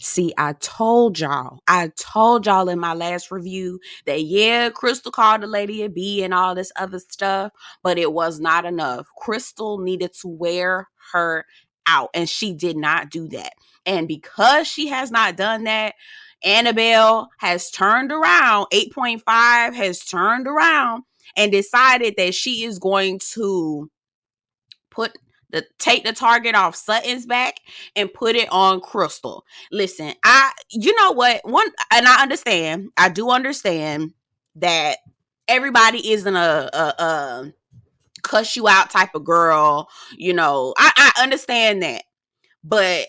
See, I told y'all in my last review that, yeah, Crystal called the lady a B and all this other stuff, but it was not enough. Crystal needed to wear her out, and she did not do that. And because she has not done that, Annabelle has turned around, 8.5 has turned around and decided that she is going to take the target off Sutton's back and put it on Crystal. Listen, you know what? And I do understand that everybody isn't a cuss you out type of girl. You know, I understand that. But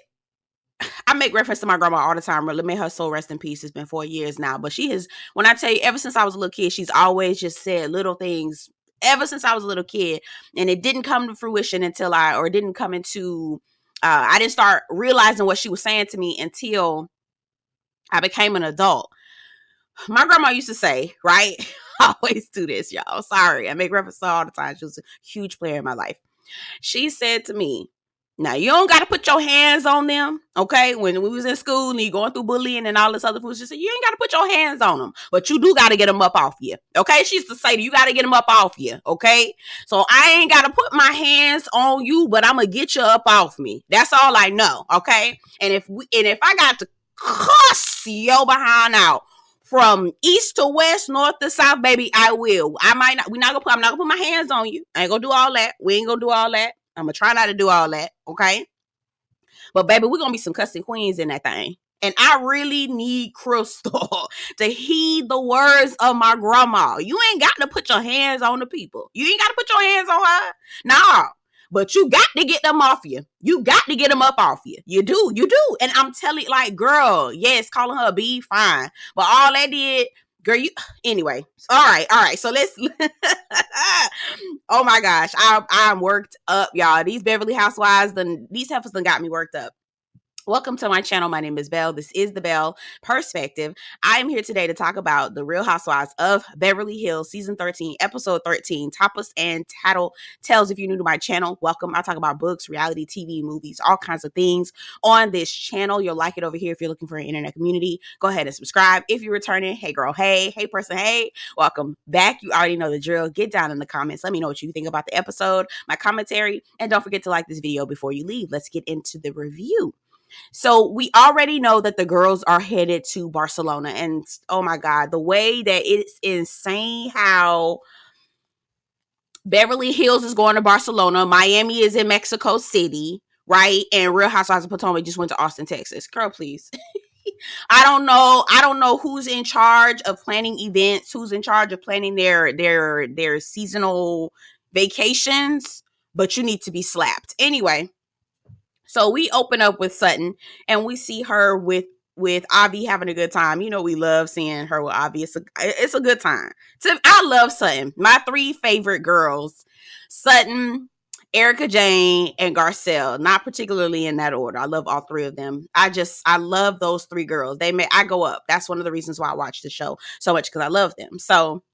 I make reference to my grandma all the time. Really, may her soul rest in peace. It's been 4 years now. But she has, when I tell you, ever since I was a little kid, she's always just said little things ever since I was a little kid. And it didn't come to fruition I didn't start realizing what she was saying to me until I became an adult. My grandma used to say, right? I always do this, y'all. Sorry. I make reference to her all the time. She was a huge player in my life. She said to me, now, you don't got to put your hands on them, okay? When we was in school and you going through bullying and all this other food, she said, you ain't got to put your hands on them, but you do got to get them up off you, okay? She used to say, you got to get them up off you, okay? So I ain't got to put my hands on you, but I'm going to get you up off me. That's all I know, okay? And if I got to cuss your behind out from east to west, north to south, baby, I will. I'm not gonna put my hands on you. I ain't gonna do all that. We ain't gonna do all that. I'm gonna try not to do all that, okay? But baby, we're gonna be some cussing queens in that thing. And I really need Crystal to heed the words of my grandma. You ain't got to put your hands on the people. You ain't got to put your hands on her. Nah. But you got to get them off you. You got to get them up off you. You do. And I'm telling you, like, girl, yes, calling her a B, fine. But all that did, girl, anyway. All right. So let's, oh my gosh. I'm worked up, y'all. These Beverly Housewives, these heifers done got me worked up. Welcome to my channel. My name is Belle. This is the Belle Perspective. I am here today to talk about the Real Housewives of Beverly Hills, season 13, episode 13, Tapas and Tattletales. If you're new to my channel, welcome. I talk about books, reality TV, movies, all kinds of things on this channel. You'll like it over here if you're looking for an internet community. Go ahead and subscribe. If you're returning, hey girl, hey person, hey, welcome back. You already know the drill. Get down in the comments. Let me know what you think about the episode, my commentary, and don't forget to like this video before you leave. Let's get into the review. So we already know that the girls are headed to Barcelona, and oh my God, the way that it's insane how Beverly Hills is going to Barcelona, Miami is in Mexico City, right? And Real Housewives of Potomac just went to Austin, Texas. Girl, please. I don't know who's in charge of planning events, who's in charge of planning their seasonal vacations, but you need to be slapped. Anyway, so we open up with Sutton and we see her with Avi having a good time. You know, we love seeing her with Avi. It's a good time. So I love Sutton. My 3 favorite girls, Sutton, Erica Jane, and Garcelle. Not particularly in that order. I love all 3 of them. I love those 3 girls. I go up. That's one of the reasons why I watch the show so much, because I love them. So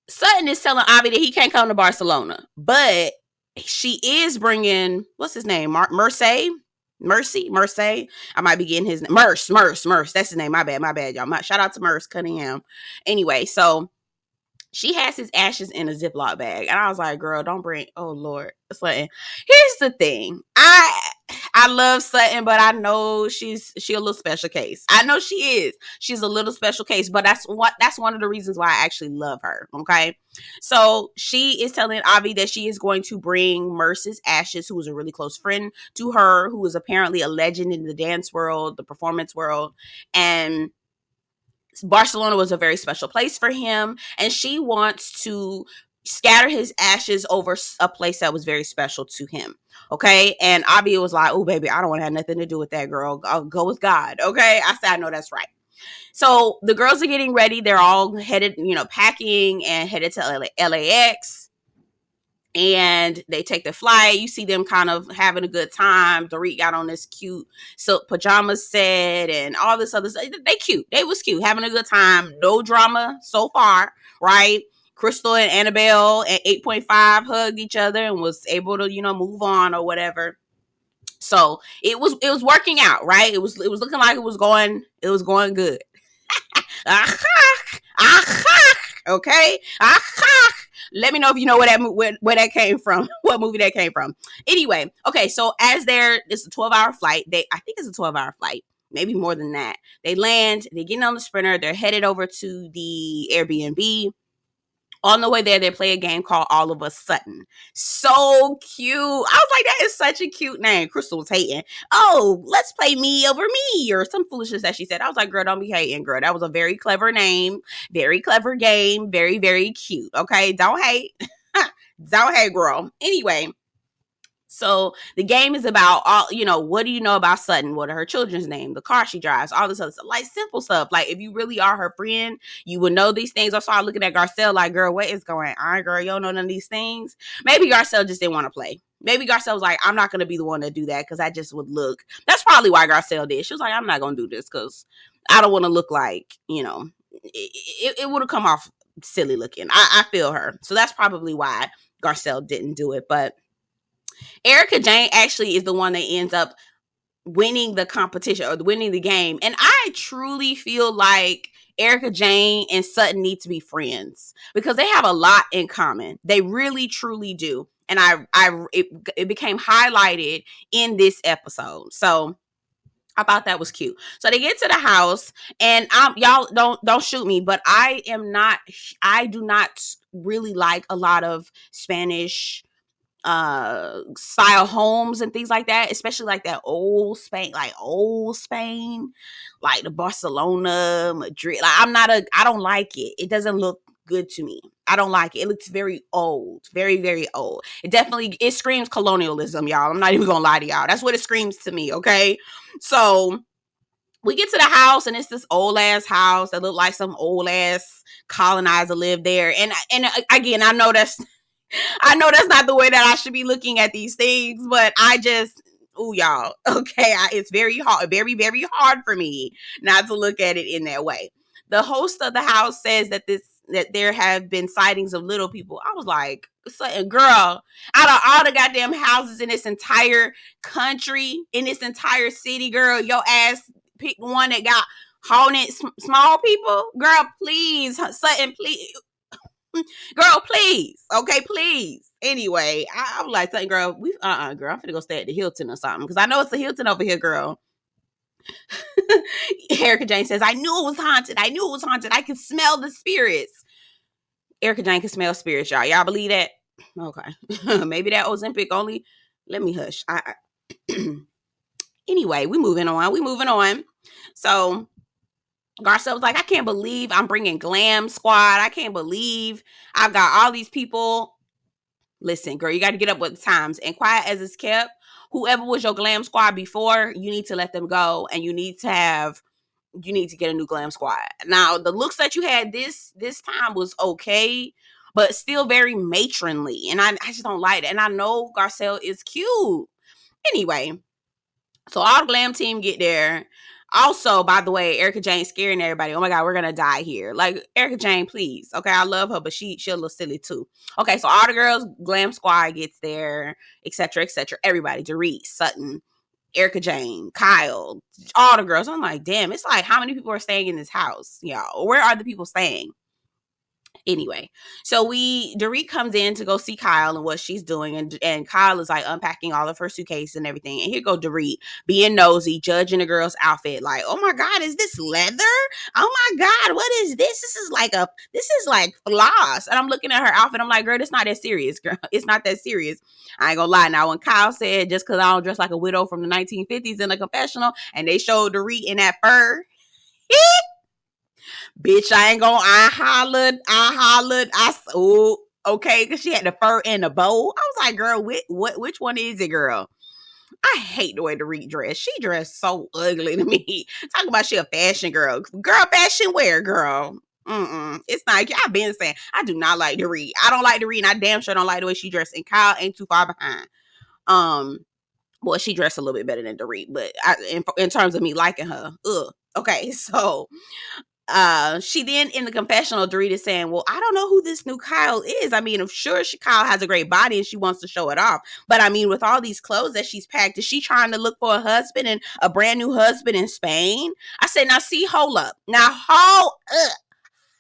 Sutton is telling Avi that he can't come to Barcelona, but she is bringing, what's his name? Mercy. I might be getting his name. Merce. That's his name. My bad, y'all. Shout out to Merce Cunningham. Anyway, so she has his ashes in a Ziploc bag. And I was like, girl, don't bring, oh Lord. Sutton. Here's the thing. I love Sutton, but I know she a little special case. I know she is. She's a little special case, but that's one of the reasons why I actually love her. Okay. So she is telling Avi that she is going to bring Merce's ashes, who is a really close friend to her, who is apparently a legend in the dance world, the performance world. And Barcelona was a very special place for him. And she wants to scatter his ashes over a place that was very special to him. Okay. And Avi was like, oh, baby, I don't want to have nothing to do with that, girl. I'll go with God. Okay. I said, I know that's right. So the girls are getting ready. They're all headed, packing and headed to LAX. And they take the flight. You see them kind of having a good time. Dorit got on this cute silk pajamas set and all this other stuff. They cute. They was cute. Having a good time. No drama so far, right? Crystal and Annabelle at 8.5 hugged each other and was able to, move on or whatever. So it was working out, right? It was looking like it was going good. Okay. Let me know if you know where that came from, what movie that came from. Anyway, okay, so it's a 12-hour flight. I think it's a 12-hour flight, maybe more than that. They land, they get on the Sprinter, they're headed over to the Airbnb. On the way there, they play a game called All of Us Sutton. So cute. I was like, that is such a cute name. Crystal was hating. Oh, let's play me over me or some foolishness that she said. I was like, girl, don't be hating, girl. That was a very clever name. Very clever game. Very, very cute. Okay, don't hate. Don't hate, girl. Anyway, so the game is about what do you know about Sutton? What are her children's name? The car she drives, all this other stuff. Like simple stuff. Like if you really are her friend, you would know these things. I started looking at Garcelle like, girl, what is going on, girl? You don't know none of these things. Maybe Garcelle just didn't want to play. Maybe Garcelle was like, I'm not going to be the one to do that because I just would look. That's probably why Garcelle did. She was like, I'm not going to do this because I don't want to look like, it would have come off silly looking. I feel her. So that's probably why Garcelle didn't do it. But Erica Jane actually is the one that ends up winning the competition or winning the game. And I truly feel like Erica Jane and Sutton need to be friends because they have a lot in common. They really, truly do. And it became highlighted in this episode. So I thought that was cute. So they get to the house and y'all don't shoot me, but I do not really like a lot of Spanish style homes and things like that, especially like that old Spain, like the Barcelona, Madrid. Like I don't like it. It doesn't look good to me. I don't like it. It looks very old, very, very old. It screams colonialism, y'all. I'm not even gonna lie to y'all. That's what it screams to me. Okay, so we get to the house and it's this old ass house that looked like some old ass colonizer lived there. And again, I know that's not the way that I should be looking at these things, but y'all, okay, it's very hard, very, very hard for me not to look at it in that way. The host of the house says that there have been sightings of little people. I was like, girl, out of all the goddamn houses in this entire country, in this entire city, girl, your ass picked one that got haunted small people. Girl, please, Sutton, please. Girl, please. Okay, please. Anyway, I was like, girl, girl, I'm finna go stay at the Hilton or something. Because I know it's the Hilton over here, girl. Erica Jane says, I knew it was haunted. I can smell the spirits. Erica Jane can smell spirits, y'all. Y'all believe that? Okay. Maybe that Ozempic only. Let me hush. Anyway, we moving on. So Garcelle was like, I can't believe I'm bringing Glam Squad. I can't believe I've got all these people. Listen, girl, you got to get up with the times. And quiet as it's kept, whoever was your Glam Squad before, you need to let them go. And you need to get a new Glam Squad. Now, the looks that you had this time was okay, but still very matronly. And I just don't like it. And I know Garcelle is cute. Anyway, so all the Glam team get there. Also, by the way, Erica Jane scaring everybody. Oh my God, we're gonna die here. Like, Erica Jane, please. Okay, I love her, but she'll look silly too. Okay, so all the girls, Glam Squad gets there, etc., etc. Everybody, Dorit, Sutton, Erica Jane, Kyle, all the girls. I'm like, damn, it's like, how many people are staying in this house? Y'all, where are the people staying? Anyway, so Dorit comes in to go see Kyle and what she's doing, and Kyle is like unpacking all of her suitcases and everything. And here go Dorit being nosy, judging the girl's outfit, like, oh my God, is this leather? Oh my God, what is this? This is like floss. And I'm looking at her outfit, I'm like, girl, it's not that serious, girl. It's not that serious. I ain't gonna lie. Now, when Kyle said just because I don't dress like a widow from the 1950s in a confessional, and they showed Dorit in that fur, bitch, I hollered, okay, because she had the fur and the bow. I was like, girl, which one is it, girl? I hate the way Dorit dressed. She dressed so ugly to me. Talking about she a fashion girl. Girl, fashion wear, girl. It's not, I've been saying, I do not like Dorit. I don't like Dorit, and I damn sure don't like the way she dressed. And Kyle ain't too far behind. Well, she dressed a little bit better than Dorit, but in terms of me liking her, okay, so She then in the confessional, Dorit is saying, well, I don't know who this new Kyle is. I mean, I'm sure Kyle has a great body and she wants to show it off. But I mean, with all these clothes that she's packed, is she trying to look for a husband and a brand new husband in Spain? I said, now see, hold up. Now hold up.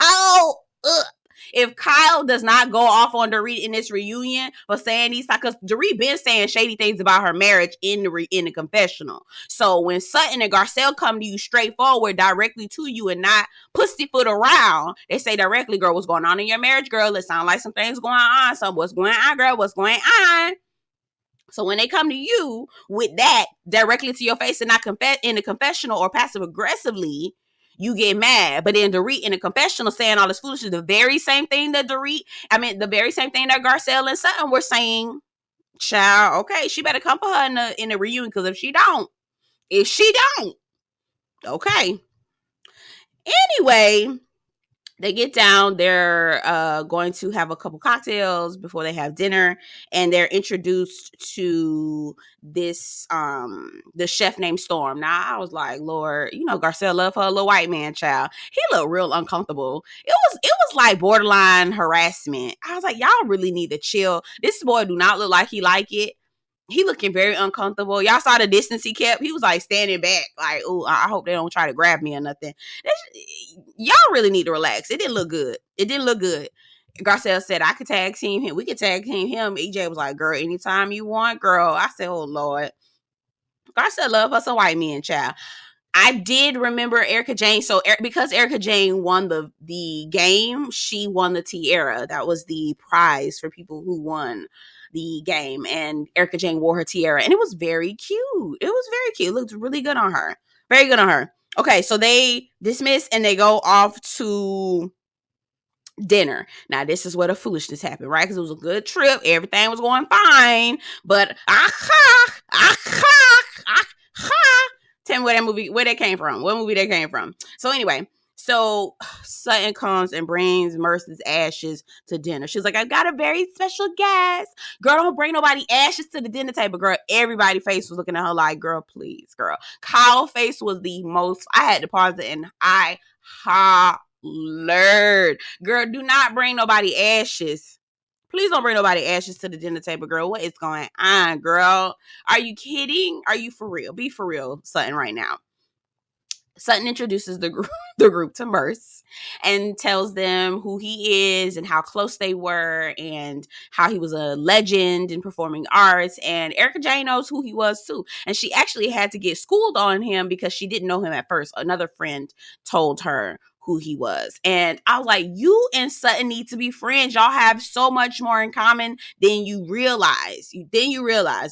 Hold up. If Kyle does not go off on Dorit in this reunion for saying these, because Dorit been saying shady things about her marriage in the confessional. So when Sutton and Garcelle come to you straightforward, directly to you, and not pussyfoot around, they say directly, girl, what's going on in your marriage, girl? It sounds like some things going on. So what's going on, girl? What's going on? So when they come to you with that directly to your face and not in the confessional or passive aggressively, you get mad. But then Dorit in the confessional saying all this foolishness, the very same thing that Garcelle and Sutton were saying, child, okay, she better come for her in the reunion, because if she don't, okay. Anyway, they get down, they're going to have a couple cocktails before they have dinner, and they're introduced to this the chef named Storm. Now I was like, Lord, Garcelle love her little white man child. He looked real uncomfortable. It was like borderline harassment. I was like, y'all really need to chill. This boy do not look like he like it. He looking very uncomfortable. Y'all saw the distance he kept. He was like standing back, like, oh, I hope they don't try to grab me or nothing. Y'all really need to relax. It didn't look good. Garcelle said, I could tag team him. We could tag team him. EJ was like, girl, anytime you want, girl. I said, oh, Lord. Garcelle love us a white man, child. I did remember Erica Jane. So because Erica Jane won the game, she won the tiara. That was the prize for people who won the game, and Erica Jane wore her tiara, and it was very cute. It looked really good on her. Very good on her. Okay, so they dismiss and they go off to dinner. Now, this is where the foolishness happened, right? Because it was a good trip. Everything was going fine, but tell me where that came from. What movie that came from? So anyway, Sutton comes and brings Merce's ashes to dinner. She's like, I've got a very special guest. Girl, don't bring nobody ashes to the dinner table. Girl, everybody's face was looking at her like, girl, please, girl. Kyle's face was the most, I had to pause it and I hollered. Girl, do not bring nobody ashes. Please don't bring nobody ashes to the dinner table, girl. What is going on, girl? Are you kidding? Are you for real? Be for real, Sutton, right now. Sutton introduces the group to Merce and tells them who he is and how close they were and how he was a legend in performing arts. And Erica Jane knows who he was too. And she actually had to get schooled on him because she didn't know him at first. Another friend told her who he was. And I was like, you and Sutton need to be friends. Y'all have so much more in common than you realize.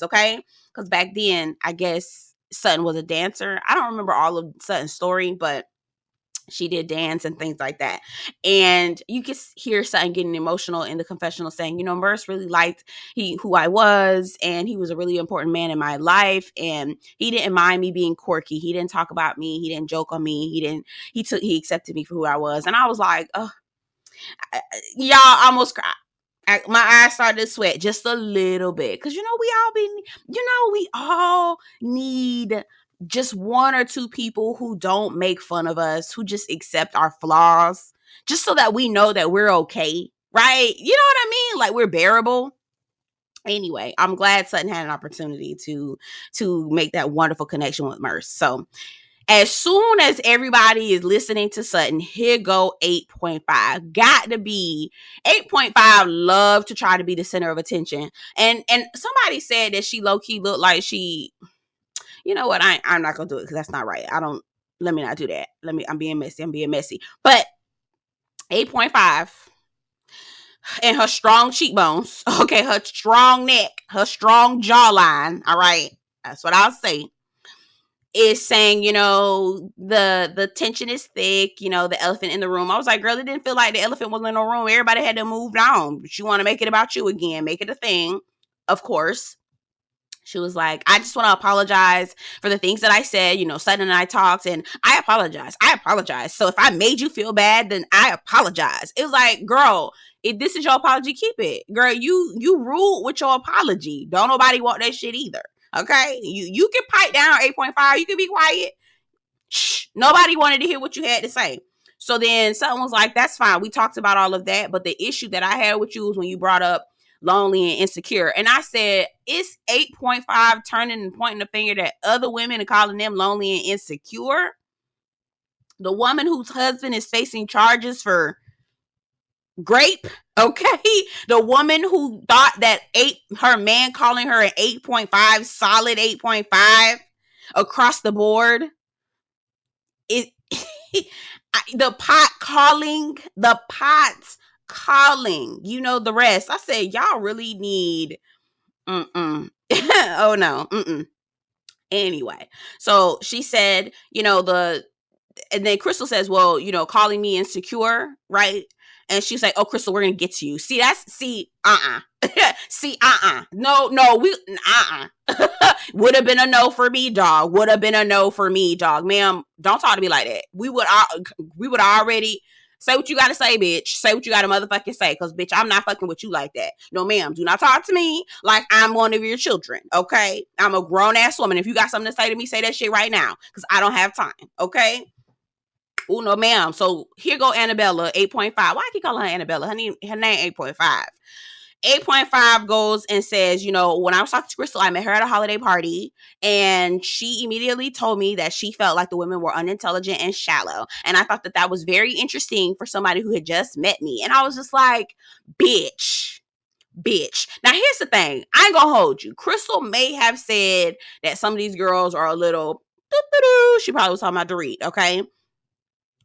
Okay? Because back then, I guess Sutton was a dancer. I don't remember all of Sutton's story, but she did dance and things like that. And you can hear Sutton getting emotional in the confessional saying, Merce really liked who I was, and he was a really important man in my life, and he didn't mind me being quirky. He didn't talk about me. He didn't joke on me. He accepted me for who I was. And I was like, oh, y'all, almost cried. My eyes started to sweat just a little bit, because we all need just one or two people who don't make fun of us, who just accept our flaws, just so that we know that we're okay, right? You know what I mean? Like, we're bearable. Anyway, I'm glad Sutton had an opportunity to make that wonderful connection with Merce. So as soon as everybody is listening to Sutton, here go 8.5. Got to be 8.5. Love to try to be the center of attention. And somebody said that she low-key looked like she, you know what? I'm not going to do it because that's not right. Let me not do that. I'm being messy. But 8.5 and her strong cheekbones, okay, her strong neck, her strong jawline, all right, that's what I'll say, is saying, the tension is thick, the elephant in the room. I was like, girl, it didn't feel like the elephant was in the room. Everybody had to move on. But you want to make it about you again, make it a thing. Of course. She was like, I just want to apologize for the things that I said. Sutton and I talked, and I apologize. So if I made you feel bad, then I apologize. It was like, girl, if this is your apology, keep it. Girl, you ruled with your apology. Don't nobody want that shit either. Okay? You can pipe down 8.5. You can be quiet. Shh. Nobody wanted to hear what you had to say. So then someone was like, that's fine. We talked about all of that. But the issue that I had with you was when you brought up lonely and insecure. And I said, it's 8.5 turning and pointing the finger at other women and calling them lonely and insecure. The woman whose husband is facing charges for grape, okay? The woman who thought that her man calling her an 8.5, solid 8.5 across the board. It the pot's calling, you know the rest. I said, y'all really need oh no. Anyway, so she said, and then Crystal says, well, calling me insecure, right? And she's like, oh, Crystal, we're gonna get to you. See, would have been a no for me, dog. Ma'am, don't talk to me like that. We would already say what you gotta say, bitch. Say what you gotta motherfucking say, because bitch, I'm not fucking with you like that. No, ma'am, do not talk to me like I'm one of your children, okay? I'm a grown-ass woman. If you got something to say to me, say that shit right now, because I don't have time, okay? Oh, no, ma'am. So here go Annabella, 8.5. Why I keep calling her Annabella? Her name 8.5. 8.5 goes and says, when I was talking to Crystal, I met her at a holiday party, and she immediately told me that she felt like the women were unintelligent and shallow. And I thought that was very interesting for somebody who had just met me. And I was just like, bitch. Now, here's the thing. I ain't gonna hold you. Crystal may have said that some of these girls are a little doo-doo-doo. She probably was talking about Dorit, okay?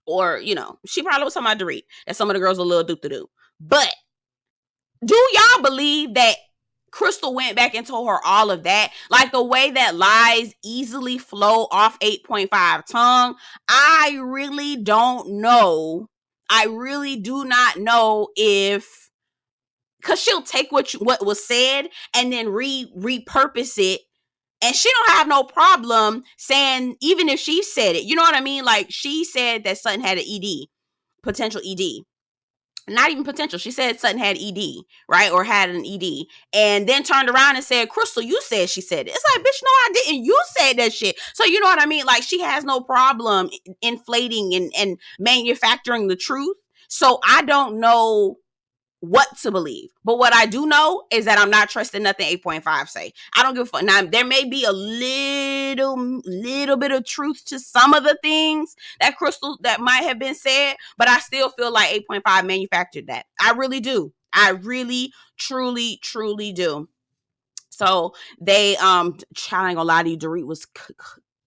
Or, she probably was talking about Dorit, that some of the girls are a little doo-doo-doo. But do y'all believe that Crystal went back and told her all of that? Like the way that lies easily flow off 8.5 tongue? I really don't know. I really do not know if, because she'll take what was said and then repurpose it. And she don't have no problem saying, even if she said it, you know what I mean? Like, she said that Sutton had an ED, potential ED. Not even potential. She said Sutton had ED, right? Or had an ED. And then turned around and said, Crystal, you said she said it. It's like, bitch, no, I didn't. You said that shit. So you know what I mean? Like, she has no problem inflating and manufacturing the truth. So I don't know what to believe. But what I do know is that I'm not trusting nothing 8.5 say. I don't give a fuck. Now, there may be a little bit of truth to some of the things that Crystal that might have been said, but I still feel like 8.5 manufactured that. I really do. I really, truly, truly do. So they, I ain't gonna lie to you, Dorit was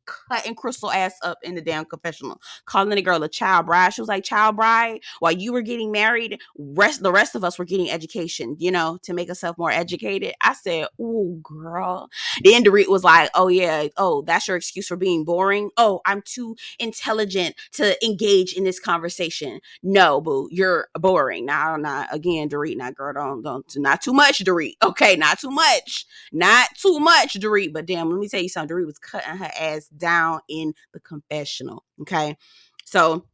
cutting Crystal ass up in the damn confessional, calling the girl a child bride. She was like, child bride, while you were getting married, the rest of us were getting education, to make ourselves more educated. I said, oh, girl. Then Dorit was like, oh, yeah. Oh, that's your excuse for being boring? Oh, I'm too intelligent to engage in this conversation. No, boo, you're boring. Now, again, Dorit, now, girl, don't, not too much, Dorit. Okay, not too much, Dorit. But damn, let me tell you something. Dorit was cutting her ass down in the confessional. Okay. So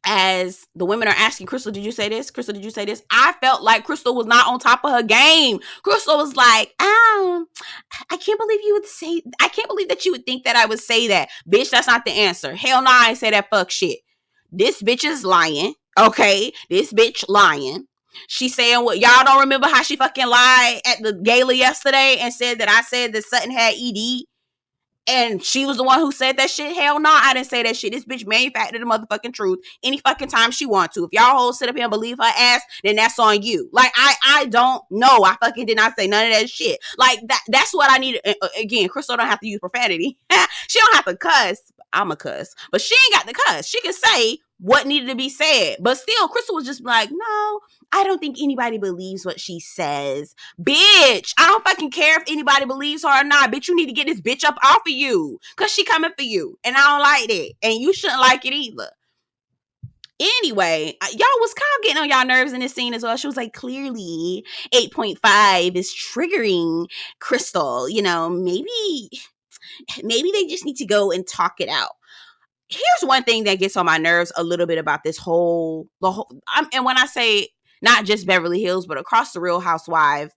as the women are asking, Crystal, did you say this? Crystal, did you say this? I felt like Crystal was not on top of her game. Crystal was like, I can't believe that you would think that I would say that. Bitch, that's not the answer. Hell no, I ain't say that fuck shit. This bitch is lying. Okay. This bitch lying. She's saying what y'all don't remember how she fucking lied at the gala yesterday and said that I said that Sutton had ED. And she was the one who said that shit. Hell no, I didn't say that shit. This bitch manufactured the motherfucking truth any fucking time she wants to. If y'all hoes sit up here and believe her ass, then that's on you. Like, I don't know. I fucking did not say none of that shit. Like, that's what I need. Again, Crystal don't have to use profanity. She don't have to cuss. I'm a cuss. But she ain't got to cuss. She can say what needed to be said. But still, Crystal was just like, no, I don't think anybody believes what she says. Bitch, I don't fucking care if anybody believes her or not. Bitch, you need to get this bitch up off of you. Because she coming for you. And I don't like that. And you shouldn't like it either. Anyway, y'all was kind of getting on y'all nerves in this scene as well. She was like, clearly 8.5 is triggering Crystal. Maybe they just need to go and talk it out. Here's one thing that gets on my nerves a little bit about this and when I say not just Beverly Hills, but across the Real Housewife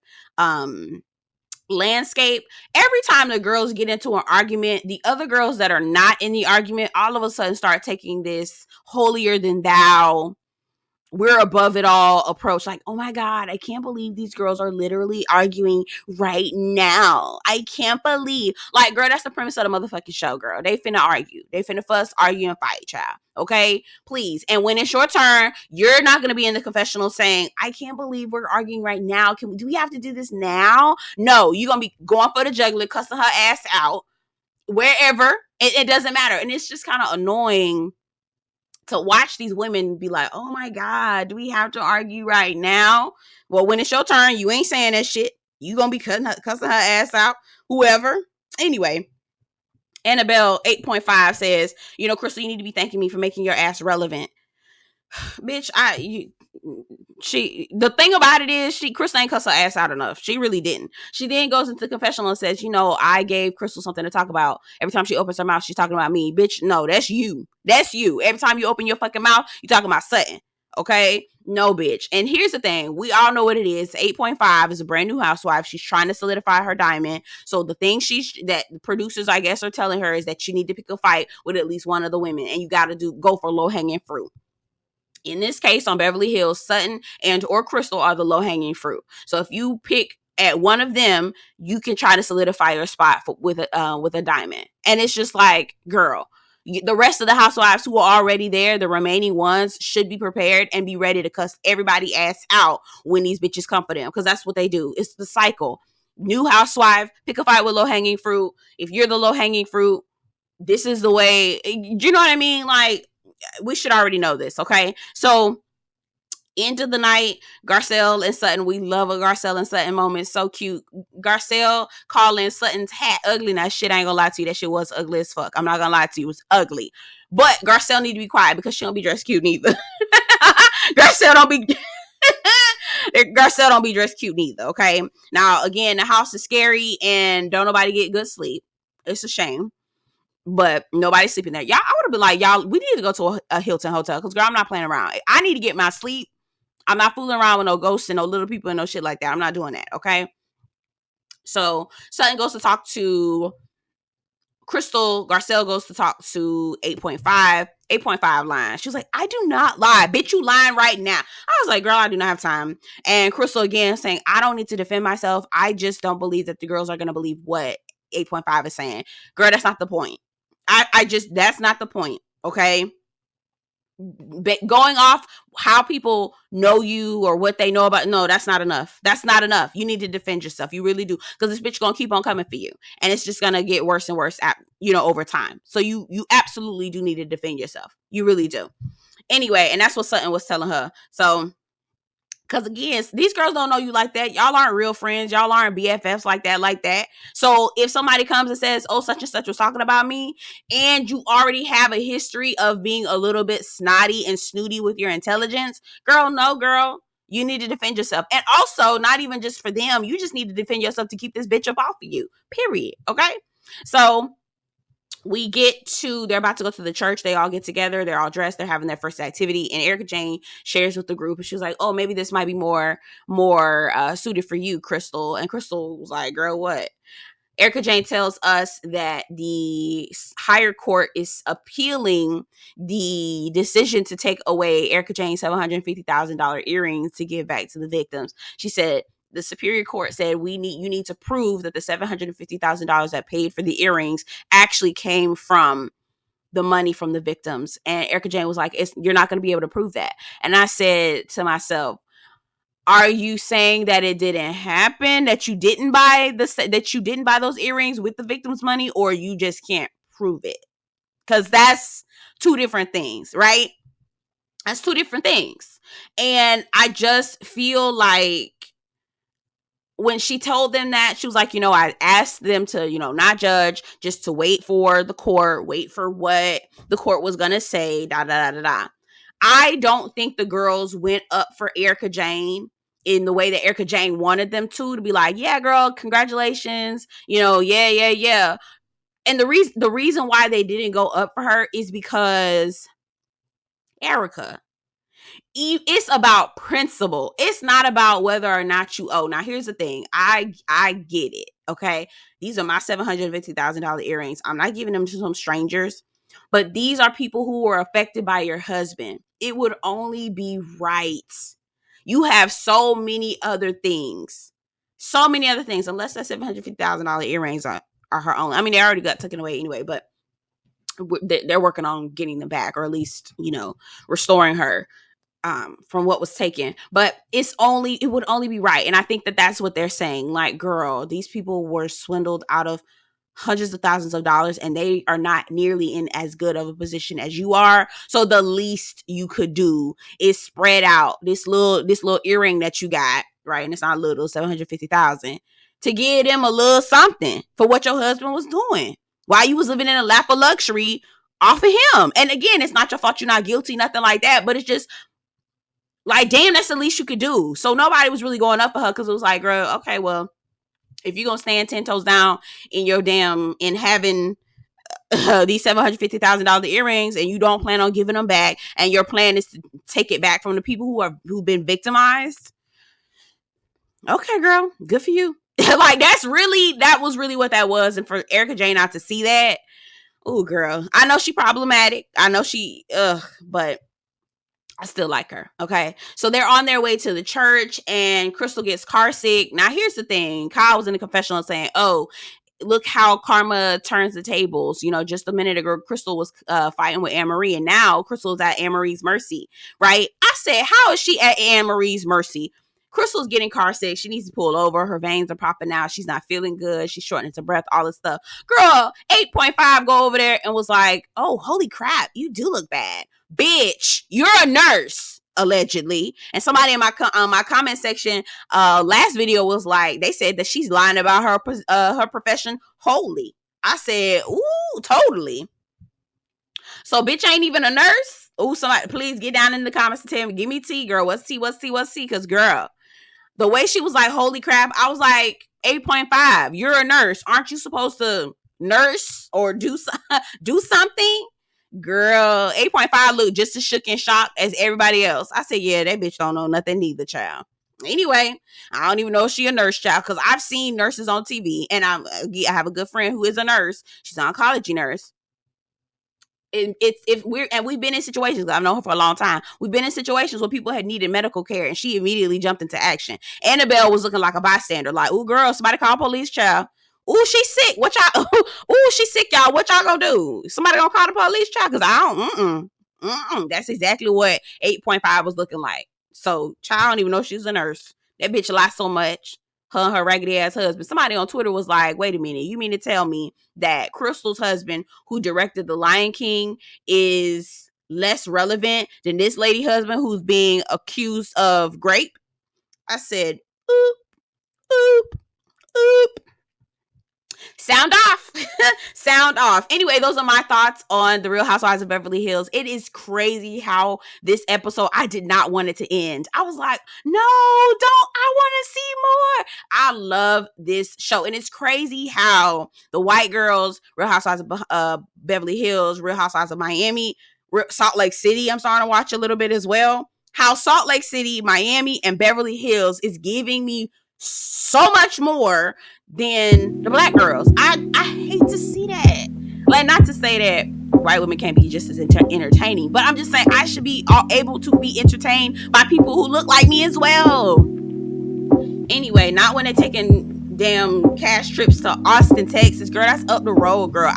landscape. Every time the girls get into an argument, the other girls that are not in the argument all of a sudden start taking this holier than thou, we're above it all approach. Like, oh my God, I can't believe these girls are literally arguing right now. I can't believe. Like, girl, that's the premise of the motherfucking show, girl. They finna argue. They finna fuss, argue, and fight, child. Okay? Please. And when it's your turn, you're not gonna be in the confessional saying, I can't believe we're arguing right now. Do we have to do this now? No, you're gonna be going for the jugular, cussing her ass out, wherever. It doesn't matter. And it's just kind of annoying to watch these women be like, oh my God, do we have to argue right now? Well, when it's your turn, you ain't saying that shit. You gonna be cussing her ass out, whoever. Anyway, Annabelle 8.5 says, Crystal, you need to be thanking me for making your ass relevant. Bitch, the thing about it is Crystal ain't cuss her ass out enough. She really didn't. She then goes into the confessional and says, I gave Crystal something to talk about. Every time she opens her mouth, she's talking about me. Bitch, no, that's you. That's you. Every time you open your fucking mouth, you're talking about Sutton. Okay? No, bitch. And here's the thing. We all know what it is. 8.5 is a brand new housewife. She's trying to solidify her diamond. So the thing that the producers, I guess, are telling her is that you need to pick a fight with at least one of the women. And you got to go for low-hanging fruit. In this case, on Beverly Hills, Sutton and or Crystal are the low-hanging fruit. So if you pick at one of them, you can try to solidify your spot with a diamond. And it's just like, girl, the rest of the housewives who are already there, the remaining ones, should be prepared and be ready to cuss everybody ass out when these bitches come for them. Because that's what they do. It's the cycle. New housewife, pick a fight with low-hanging fruit. If you're the low-hanging fruit, this is the way. You know what I mean? Like, we should already know this, okay? So, end of the night, Garcelle and Sutton. We love a Garcelle and Sutton moment. So cute. Garcelle calling Sutton's hat ugly. Now, shit, I ain't gonna lie to you. That shit was ugly as fuck. I'm not gonna lie to you. It was ugly. But Garcelle need to be quiet because she don't be dressed cute neither. Garcelle don't be dressed cute neither, okay? Now, again, the house is scary and don't nobody get good sleep. It's a shame. But nobody's sleeping there. Y'all, I would have been like, y'all, we need to go to a Hilton hotel because, girl, I'm not playing around. I need to get my sleep. I'm not fooling around with no ghosts and no little people and no shit like that. I'm not doing that, okay? So Sutton goes to talk to Crystal. Garcelle goes to talk to 8.5. 8.5 lying. She was like, I do not lie. Bitch, you lying right now. I was like, girl, I do not have time. And Crystal again saying, I don't need to defend myself. I just don't believe that the girls are going to believe what 8.5 is saying. Girl, that's not the point. That's not the point, okay? Going off how people know you or what they know about, no, that's not enough. That's not enough. You need to defend yourself. You really do. Because this bitch gonna keep on coming for you. And it's just gonna get worse and worse over time. So you absolutely do need to defend yourself. You really do. Anyway, and that's what Sutton was telling her. So, because again, these girls don't know you like that. Y'all aren't real friends. Y'all aren't BFFs like that. So if somebody comes and says, oh, such and such was talking about me, and you already have a history of being a little bit snotty and snooty with your intelligence, girl, no, girl. You need to defend yourself. And also, not even just for them, you just need to defend yourself to keep this bitch up off of you. Period. Okay? So we get to, they're about to go to the church. They all get together. They're all dressed. They're having their first activity. And Erica Jane shares with the group. And she was like, oh, maybe this might be more suited for you, Crystal. And Crystal was like, girl, what? Erica Jane tells us that the higher court is appealing the decision to take away Erica Jane's $750,000 earrings to give back to the victims. She said, the Superior Court said you need to prove that the $750,000 that paid for the earrings actually came from the money from the victims. And Erica Jane was like, you're not going to be able to prove that. And I said to myself, are you saying that it didn't happen, that you didn't buy those earrings with the victim's money, or you just can't prove it? Because that's two different things, right? That's two different things. And I just feel like when she told them that, she was like, I asked them to, not judge, just to wait for the court, wait for what the court was going to say, I don't think the girls went up for Erica Jane in the way that Erica Jane wanted them to be like, yeah, girl, congratulations. Yeah. And the reason why they didn't go up for her is because Erica, It's about principle. It's not about whether or not you owe. Now, here's the thing. I get it. Okay. These are my $750,000 earrings. I'm not giving them to some strangers, but these are people who were affected by your husband. It would only be right. You have so many other things. So many other things. Unless that $750,000 earrings are her own. I mean, they already got taken away anyway, but they're working on getting them back, or at least, restoring her from what was taken. But it would only be right. And I think that that's what they're saying. Like, girl, these people were swindled out of hundreds of thousands of dollars, and they are not nearly in as good of a position as you are. So the least you could do is spread out this little earring that you got, right? And it's not little, 750,000, to give them a little something for what your husband was doing while you was living in a lap of luxury off of him. And again, it's not your fault. You're not guilty, nothing like that. But it's just like, damn, that's the least you could do. So nobody was really going up for her, because it was like, girl, okay, well, if you're going to stand 10 toes down in having these $750,000 earrings, and you don't plan on giving them back, and your plan is to take it back from the people who've been victimized. Okay, girl, good for you. Like, that was really what that was. And for Erica Jane not to see that, oh, girl, I know she problematic. I know but I still like her. Okay. So they're on their way to the church, and Crystal gets car sick. Now, here's the thing. Kyle was in the confessional saying, oh, look how karma turns the tables. Just a minute ago, Crystal was fighting with Annemarie, and now Crystal's at Annemarie's mercy, right? I said, how is she at Annemarie's mercy? Crystal's getting car sick. She needs to pull over. Her veins are popping out. She's not feeling good. She's shortening to breath, all this stuff. Girl, 8.5 go over there and was like, oh, holy crap, you do look bad. Bitch, you're a nurse, allegedly. And somebody in my comment section last video was like, they said that she's lying about her profession wholly. I said, ooh, totally. So bitch ain't even a nurse. Ooh, somebody please get down in the comments and tell me, give me tea, girl. What's tea? Because girl, the way she was like, holy crap, I was like, 8.5, you're a nurse. Aren't you supposed to nurse or do something? Girl, 8.5 look just as shook and shocked as everybody else. I said, yeah, that bitch don't know nothing neither, child. Anyway, I don't even know if she a nurse, child, because I've seen nurses on TV, and I have a good friend who is a nurse. She's an oncology nurse. And we've been in situations, I've known her for a long time. We've been in situations where people had needed medical care, and she immediately jumped into action. Annabelle was looking like a bystander, like, ooh, girl, somebody call police, child. Ooh, she's sick. What y'all? Ooh, she's sick, y'all. What y'all gonna do? Somebody gonna call the police, child? Because I don't. That's exactly what 8.5 was looking like. So, child, I don't even know she's a nurse. That bitch lied so much. Her and her raggedy ass husband. Somebody on Twitter was like, wait a minute, you mean to tell me that Crystal's husband, who directed The Lion King, is less relevant than this lady husband who's being accused of rape? I said, oop, oop, oop. Sound off. Sound off. Anyway, those are my thoughts on The Real Housewives of Beverly Hills. It is crazy how this episode, I did not want it to end. I was like, no, don't. I want to see more. I love this show. And it's crazy how the white girls, Real Housewives of Beverly Hills, Real Housewives of Miami, Salt Lake City, I'm starting to watch a little bit as well. How Salt Lake City, Miami, and Beverly Hills is giving me so much more than the black girls. I hate to see that. Like, not to say that white women can't be just as entertaining, but I'm just saying I should be able to be entertained by people who look like me as well. Anyway, not when they're taking damn cash trips to Austin, Texas. Girl, that's up the road, girl.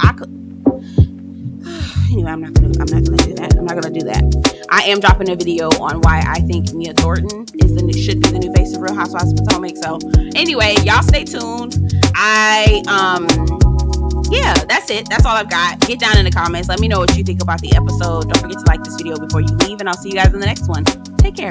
Anyway, I'm not gonna do that. I am dropping a video on why I think Mia Thornton should be the new face of Real Housewives of Potomac. So anyway, y'all stay tuned. Yeah, that's it. That's all I've got. Get down in the comments. Let me know what you think about the episode. Don't forget to like this video before you leave, and I'll see you guys in the next one. Take care.